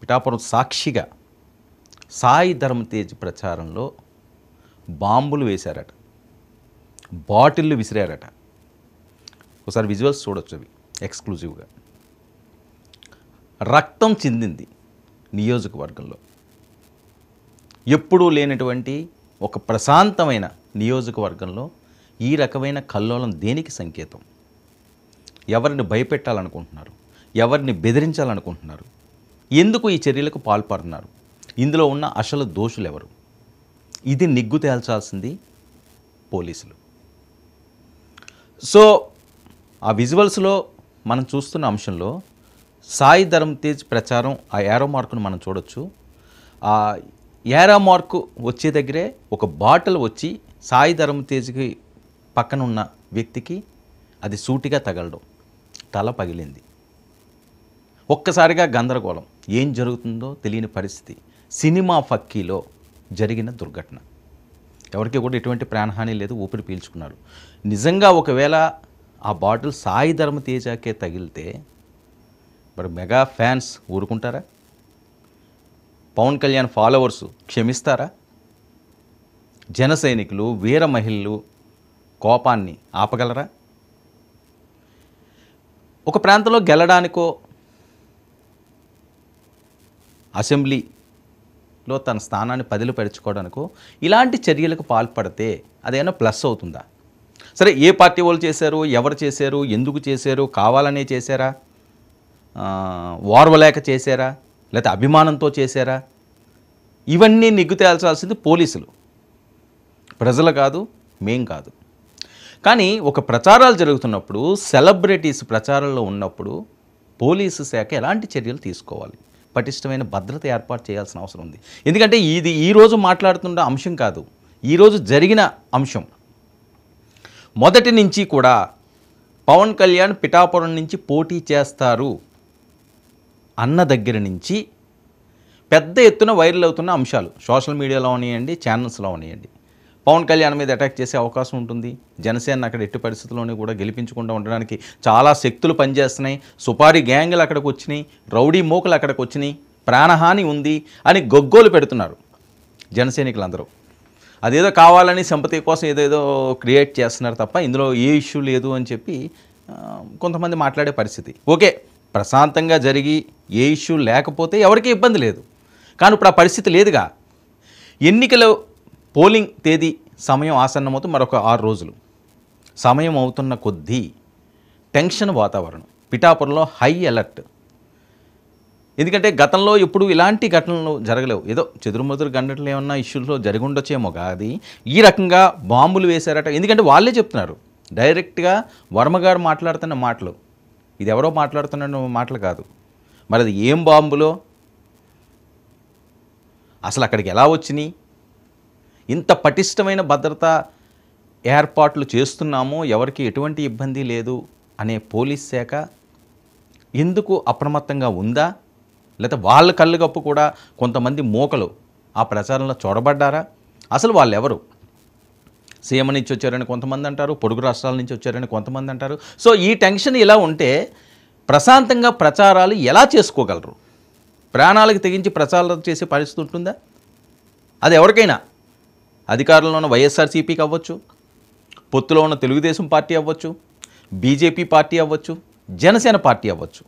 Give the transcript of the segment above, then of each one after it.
పిఠాపురం సాక్షిగా సాయి ధరమ్ తేజ్ ప్రచారంలో బాంబులు వేశారట, బాటిళ్ళు విసిరారట. ఒకసారి విజువల్స్ చూడొచ్చు, అవి ఎక్స్క్లూజివ్గా. రక్తం చిందింది నియోజకవర్గంలో. ఎప్పుడూ లేనటువంటి ఒక ప్రశాంతమైన నియోజకవర్గంలో ఈ రకమైన కల్లోలం దేనికి సంకేతం? ఎవరిని భయపెట్టాలనుకుంటున్నారు? ఎవరిని బెదిరించాలనుకుంటున్నారు? ఎందుకు ఈ చర్యలకు పాల్పడుతున్నారు? ఇందులో ఉన్న అసలు దోషులు ఎవరు? ఇది నిగ్గు తేల్చాల్సింది పోలీసులు. సో ఆ విజువల్స్లో మనం చూస్తున్న అంశంలో సాయి ధరమ్ తేజ్ ప్రచారం, ఆ యారో మార్కును మనం చూడొచ్చు. ఆ యారో మార్కు వచ్చే దగ్గరే ఒక బాటిల్ వచ్చి సాయి ధరమ్ తేజ్కి పక్కన ఉన్న వ్యక్తికి అది సూటిగా తగలడం, తల పగిలింది. ఒక్కసారిగా గందరగోళం, ఏం జరుగుతుందో తెలియని పరిస్థితి. సినిమా ఫక్కీలో జరిగిన దుర్ఘటన. ఎవరికి కూడా ఎటువంటి ప్రాణహాని లేదు, ఊపిరి పీల్చుకున్నారు. నిజంగా ఒకవేళ ఆ బాటిల్ సాయి ధరమ్ తేజకే తగిలితే మరి మెగా ఫ్యాన్స్ ఊరుకుంటారా? పవన్ కళ్యాణ్ ఫాలోవర్సు క్షమిస్తారా? జన సైనికులు, వీర మహిళలు కోపాన్ని ఆపగలరా? ఒక ప్రాంతంలో గెలడానికో, అసెంబ్లీలో తన స్థానాన్ని పదిలపరుచుకోవడానికో ఇలాంటి చర్యలకు పాల్పడితే అదేమైనా ప్లస్ అవుతుందా? సరే, ఏ పార్టీ వాళ్ళు చేశారు, ఎవరు చేశారు, ఎందుకు చేశారు, కావాలనే చేశారా, ఓర్వలేక చేశారా, లేకపోతే అభిమానంతో చేశారా? ఇవన్నీ నిగ్గు తేల్చాల్సింది పోలీసులు, ప్రజలు కాదు, మేం కాదు. కానీ ఒక ప్రచారాలు జరుగుతున్నప్పుడు, సెలబ్రిటీస్ ప్రచారంలో ఉన్నప్పుడు పోలీసు శాఖ ఎలాంటి చర్యలు తీసుకోవాలి? పటిష్టమైన భద్రత ఏర్పాటు చేయాల్సిన అవసరం ఉంది. ఎందుకంటే ఇది ఈరోజు మాట్లాడుతున్న అంశం కాదు, ఈరోజు జరిగిన అంశం. మొదటి నుంచి కూడా పవన్ కళ్యాణ్ పిఠాపురం నుంచి పోటీ చేస్తారు అన్న దగ్గర నుంచి పెద్ద ఎత్తున వైరల్ అవుతున్న అంశాలు సోషల్ మీడియాలో ఉన్నాయండి, ఛానల్స్లో ఉన్నాయండి. పవన్ కళ్యాణ్ మీద అటాక్ చేసే అవకాశం ఉంటుంది. జనసేన అక్కడ ఎట్టి పరిస్థితుల్లోనే కూడా గెలిపించకుండా ఉండడానికి చాలా శక్తులు పనిచేస్తున్నాయి. సుపారీ గ్యాంగులు అక్కడికి వచ్చినాయి, రౌడీ మూకలు అక్కడికి వచ్చినాయి, ప్రాణహాని ఉంది అని గొగ్గోలు పెడుతున్నారు జనసైనికులందరూ. అదేదో కావాలని సింపతి కోసం ఏదేదో క్రియేట్ చేస్తున్నారు తప్ప ఇందులో ఏ ఇష్యూ లేదు అని చెప్పి కొంతమంది మాట్లాడే పరిస్థితి. ఓకే, ప్రశాంతంగా జరిగి ఏ ఇష్యూ లేకపోతే ఎవరికీ ఇబ్బంది లేదు. కానీ ఇప్పుడు ఆ పరిస్థితి లేదుగా. ఎన్నికల పోలింగ్ తేదీ సమయం ఆసన్నమవుతూ మరొక 6 రోజులు సమయం అవుతున్న కొద్దీ టెన్షన్ వాతావరణం. పిఠాపురంలో హై అలర్ట్. ఎందుకంటే గతంలో ఎప్పుడు ఇలాంటి ఘటనలు జరగలేవు. ఏదో చెదురుమదురు గంటలు ఏమన్నా ఇష్యూలో జరిగి ఉండొచ్చేమో కాదు, ఈ రకంగా బాంబులు వేశారట. ఎందుకంటే వాళ్ళే చెప్తున్నారు డైరెక్ట్గా, వర్మగారు మాట్లాడుతున్న మాటలు, ఇది ఎవరో మాట్లాడుతున్న మాటలు కాదు. మరి అది ఏం బాంబులో, అసలు అక్కడికి ఎలా వచ్చినాయి, ఇంత పటిష్టమైన భద్రత ఏర్పాట్లు చేస్తున్నాము, ఎవరికి ఎటువంటి ఇబ్బంది లేదు అనే పోలీస్ శాఖ ఎందుకు అప్రమత్తంగా ఉందా? లేకపోతే వాళ్ళ కళ్ళుగప్పు కూడా కొంతమంది మోకలు ఆ ప్రచారంలో చొరబడ్డారా? అసలు వాళ్ళు ఎవరు? సీఎం నుంచి వచ్చారని కొంతమంది అంటారు, పొరుగు రాష్ట్రాల నుంచి వచ్చారని కొంతమంది అంటారు. సో ఈ టెన్షన్ ఇలా ఉంటే ప్రశాంతంగా ప్రచారాలు ఎలా చేసుకోగలరు? ప్రాణాలకు తెగించి ప్రచారాలు చేసే పరిస్థితి ఉంటుందా? అది ఎవరికైనా, అధికారంలో ఉన్న వైఎస్ఆర్సీపీకి అవ్వచ్చు, పొత్తులో ఉన్న తెలుగుదేశం పార్టీ అవ్వచ్చు, బీజేపీ పార్టీ అవ్వచ్చు, జనసేన పార్టీ అవ్వచ్చు.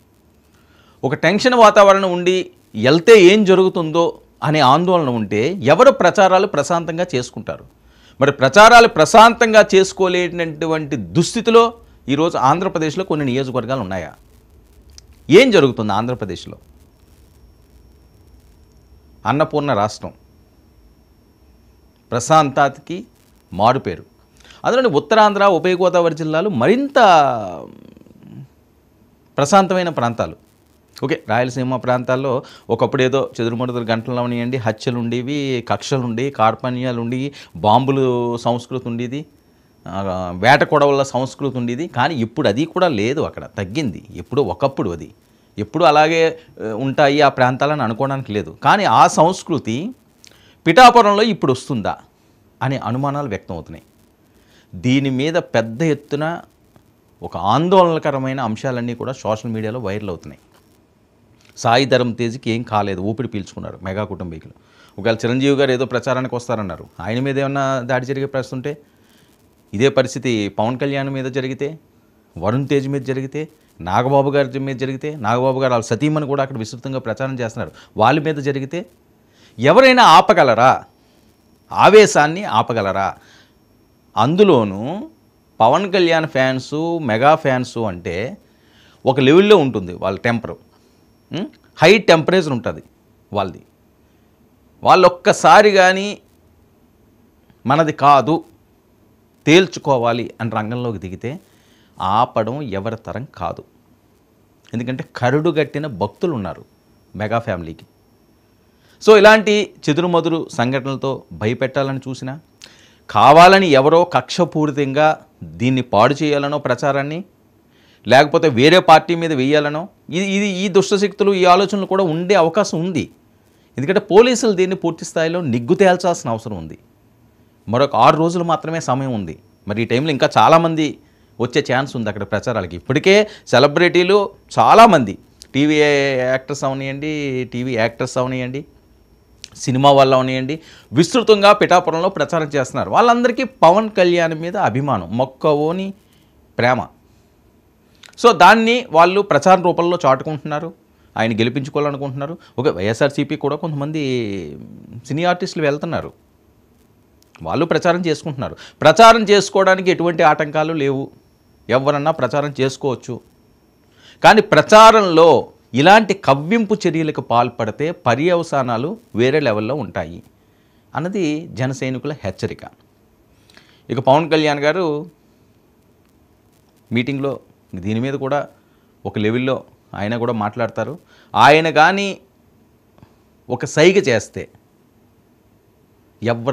ఒక టెన్షన్ వాతావరణం ఉండి వెళ్తే ఏం జరుగుతుందో అనే ఆందోళన ఉంటే ఎవరు ప్రచారాలు ప్రశాంతంగా చేసుకుంటారు? మరి ప్రచారాలు ప్రశాంతంగా చేసుకోలేనటువంటి దుస్థితిలో ఈరోజు ఆంధ్రప్రదేశ్లో కొన్ని నియోజకవర్గాలు ఉన్నాయా? ఏం జరుగుతుంది ఆంధ్రప్రదేశ్లో? అన్నపూర్ణ రాష్ట్రం, ప్రశాంతతకి మారుపేరు. అందులోని ఉత్తరాంధ్ర, ఉభయ గోదావరి జిల్లాలు మరింత ప్రశాంతమైన ప్రాంతాలు. ఓకే, రాయలసీమ ప్రాంతాల్లో ఒకప్పుడు ఏదో చెదురుమదురు గంటలు ఉన్నాయండి, హత్యలు ఉండేవి, కక్షలు ఉండేవి, కార్పణ్యాలు ఉండేవి, బాంబులు సంస్కృతి ఉండేది, వేట కొడవల సంస్కృతి ఉండేది. కానీ ఇప్పుడు అది కూడా లేదు, అక్కడ తగ్గింది. ఎప్పుడు ఒకప్పుడు అది ఎప్పుడు అలాగే ఉంటాయి ఆ ప్రాంతాలని అనుకోవడానికి లేదు. కానీ ఆ సంస్కృతి పిఠాపురంలో ఇప్పుడు వస్తుందా అనే అనుమానాలు వ్యక్తం అవుతున్నాయి. దీని మీద పెద్ద ఎత్తున ఒక ఆందోళనకరమైన అంశాలన్నీ కూడా సోషల్ మీడియాలో వైరల్ అవుతున్నాయి. సాయి ధరమ్ తేజ్కి ఏం కాలేదు, ఊపిరి పీల్చుకున్నారు మెగా కుటుంబీకులు. ఒకవేళ చిరంజీవి గారు ఏదో ప్రచారానికి వస్తారన్నారు, ఆయన మీద ఏమన్నా దాడి జరిగే పరిస్థితి ఉంటే, ఇదే పరిస్థితి పవన్ కళ్యాణ్ మీద జరిగితే, వరుణ్ తేజ్ మీద జరిగితే, నాగబాబు గారి మీద జరిగితే, నాగబాబు గారు వాళ్ళ సతీమణి కూడా అక్కడ విస్తృతంగా ప్రచారం చేస్తున్నారు, వాళ్ళ మీద జరిగితే ఎవరైనా ఆపగలరా? ఆవేశాన్ని ఆపగలరా? అందులోనూ Pavan Kalyan fans, mega fans అంటే ఒక లెవెల్లో ఉంటుంది వాళ్ళ టెంపరు, హై టెంపరేచర్ ఉంటుంది వాళ్ళది. వాళ్ళు ఒక్కసారి కానీ మనది కాదు తేల్చుకోవాలి అని రంగంలోకి దిగితే ఆపడం ఎవరి తరం కాదు. ఎందుకంటే కరుడుగట్టిన భక్తులు ఉన్నారు మెగా ఫ్యామిలీకి. సో ఇలాంటి చెదురుమదురు సంఘటనలతో భయపెట్టాలని చూసినా, కావాలని ఎవరో కక్షపూరితంగా దీన్ని పాడు చేయాలనో ప్రచారాన్ని, లేకపోతే వేరే పార్టీ మీద వేయాలనో, ఈ దుష్టశక్తులు, ఈ ఆలోచనలు కూడా ఉండే అవకాశం ఉంది. ఎందుకంటే పోలీసులు దీన్ని పూర్తి స్థాయిలో నిగ్గు తేల్చాల్సిన అవసరం ఉంది. మరొక 6 రోజులు మాత్రమే సమయం ఉంది. మరి ఈ టైంలో ఇంకా చాలామంది వచ్చే ఛాన్స్ ఉంది అక్కడ ప్రచారాలకి. ఇప్పటికే సెలబ్రిటీలు చాలామంది, టీవీ యాక్టర్స్ అవనియండి, టీవీ యాక్టర్స్ అవనియండి, సినిమా వాళ్ళు అవనియండి, విస్తృతంగా పిఠాపురంలో ప్రచారం చేస్తున్నారు. వాళ్ళందరికీ పవన్ కళ్యాణ్ మీద అభిమానం, మొక్కవోని ప్రేమ. సో దాన్ని వాళ్ళు ప్రచార రూపంలో చాటుకుంటున్నారు, ఆయన గెలిపించుకోవాలనుకుంటున్నారు. ఒక వైఎస్ఆర్సీపీ కూడా కొంతమంది సినీ ఆర్టిస్టులు వెళ్తున్నారు, వాళ్ళు ప్రచారం చేసుకుంటున్నారు. ప్రచారం చేసుకోవడానికి ఎటువంటి ఆటంకాలు లేవు, ఎవరన్నా ప్రచారం చేసుకోవచ్చు. కానీ ప్రచారంలో ఇలాంటి కవ్వింపు చర్యలకు పాల్పడితే పర్యవసానాలు వేరే లెవెల్లో ఉంటాయి అన్నది జన సైనికుల హెచ్చరిక. ఇక పవన్ కళ్యాణ్ గారు మీటింగ్లో దీని మీద కూడా ఒక లెవెల్లో ఆయన కూడా మాట్లాడతారు. ఆయన కానీ ఒక సైగ చేస్తే ఎవరు